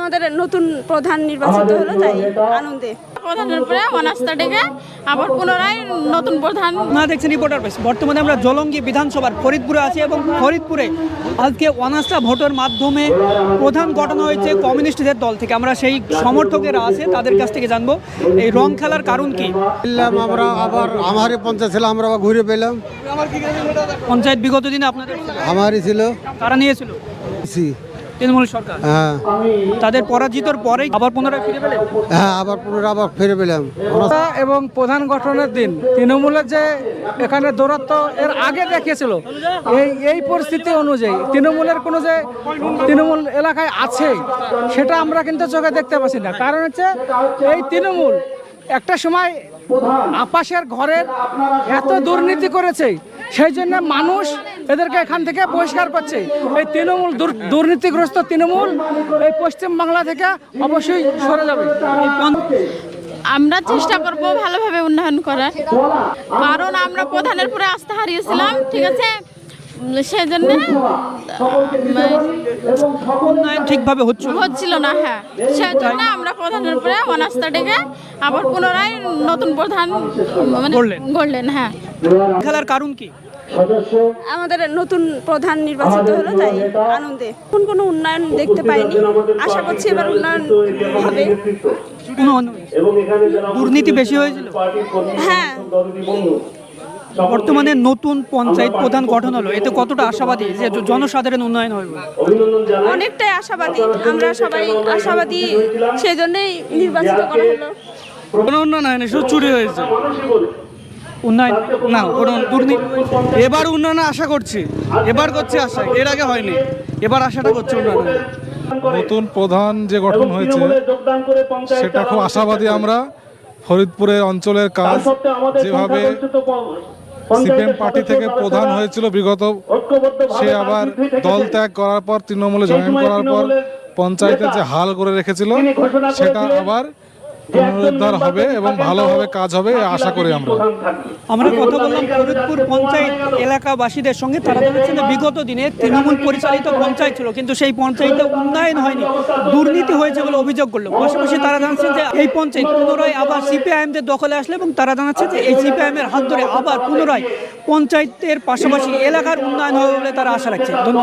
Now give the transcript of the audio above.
আমাদের নতুন প্রধান নির্বাচিত হলো, তাই আনন্দে। প্রধানের উপরে অনাস্থা ডেকে আবার পুনরায় নতুন প্রধান। না দেখছেন রিপোর্টার প্রেস। বর্তমানে আমরা জলঙ্গি বিধানসভার ফরিদপুরে আছি এবং ফরিদপুরে আজকে অনাস্থা ভোটের মাধ্যমে প্রধান গঠন হয়েছে কমিউনিস্টদের দল থেকে। আমরা সেই সমর্থকেরা আছে তাদের কাছ থেকে জানবো এই রং খেলার কারণ কি। আমরা আবার আমারই পঞ্চায়েত ছিল, আমরা আবার ঘুরে পেলাম। পঞ্চায়েত বিগত দিনে আপনাদের আমারই ছিল, তারা নিয়েছিল তৃণমূল সরকার। হ্যাঁ তাদের পরাজিতর পরেই আবার পুনরায় ফিরে পেলেন। হ্যাঁ আবার পুনরায় আবার ফিরে পেলাম। এবং প্রধান গঠনের দিন তৃণমূলের যে এখানে দৌরাত্ম এর আগে দেখিয়েছিল, এই পরিস্থিতি অনুযায়ী তৃণমূলের কোনো যে তৃণমূল এলাকায় আছে সেটা আমরা কিন্তু চোখে দেখতে পাচ্ছি না। কারণ হচ্ছে এই তৃণমূল একটা সময় আপাশের ঘরের এত দুর্নীতি করেছে, সেই জন্য মানুষ এদেরকে এখান থেকে বহিষ্কার করছে। এই তৃণমূল দুর্নীতিগ্রস্ত তৃণমূল এই পশ্চিম বাংলা থেকে অবশ্যই সরে যাবে। আমরা চেষ্টা করব ভালোভাবে উন্নয়ন করার, কারণ আমরা প্রধানের উপরে আস্থা হারিয়েছিলাম, ঠিক আছে, সেজন্য উন্নয়ন ঠিকভাবে হচ্ছিল না। হ্যাঁ, সেজন্য আমরা প্রধানের উপরে অনাস্থা ডেকে আবার পুনরায় নতুন প্রধান গড়লেন। হ্যাঁ, খেলার কারণ কি? আমাদের নতুন প্রধান নির্বাচিত হলো, তাই আনন্দে। কোনো উন্নয়ন দেখতে পাইনি, আশা করছি এবার উন্নয়ন হবে। দুর্নীতি বেশি হয়েছিল। হ্যাঁ, বর্তমানে নতুন পঞ্চায়েত প্রধান গঠন হলো, এতে কতটা আশাবাদী যে জনসাধারণ উন্নয়ন হবে? অনেকটাই আশাবাদী, আমরা সবাই আশাবাদী, সেই জন্যই নির্বাচিত করা হলো। কোনো উন্নয়ন হয়নি, শুধু চুরি হয়েছে। উন্নয়ন না, কোনো দুর্নীতি। এবার উন্নয়ন আশা করছি, এবার করছি আশা, এর আগে হয়নি, এবার আশাটা করছি উন্নয়ন। নতুন প্রধান যে গঠন হয়েছে সেটা খুব আশাবাদী আমরা। ফরিদপুরের অঞ্চলের কাজ যেভাবে সিপিএম পার্টি থেকে প্রধান হয়েছিল বিগত, সে আবার দল ত্যাগ করার পর তৃণমূলে জয়েন করার পর পঞ্চায়েতের যে হাল করে রেখেছিল সেটা আবার পুনরুদ্ধার হবে এবং ভালোভাবে কাজ হবে আশা করি আমরা কথা বললাম ফরিদপুর পঞ্চায়েত এলাকাবাসীদের সঙ্গে। তারা জানাচ্ছেন যে বিগত দিনে তৃণমূল পরিচালিত পঞ্চায়েত ছিল, কিন্তু সেই পঞ্চায়েতে উন্নয়ন হয়নি, দুর্নীতি হয়েছে বলে অভিযোগ করলো। পাশাপাশি তারা জানাচ্ছেন যে এই পঞ্চায়েত পুনরায় আবার সিপিআইএমদের দখলে আসলে এবং তারা জানাচ্ছে যে এই সিপিআইএমের হাত ধরে আবার পুনরায় পঞ্চায়েতের পাশাপাশি এলাকার উন্নয়ন হবে বলে তারা আশা রাখছে। ধন্যবাদ।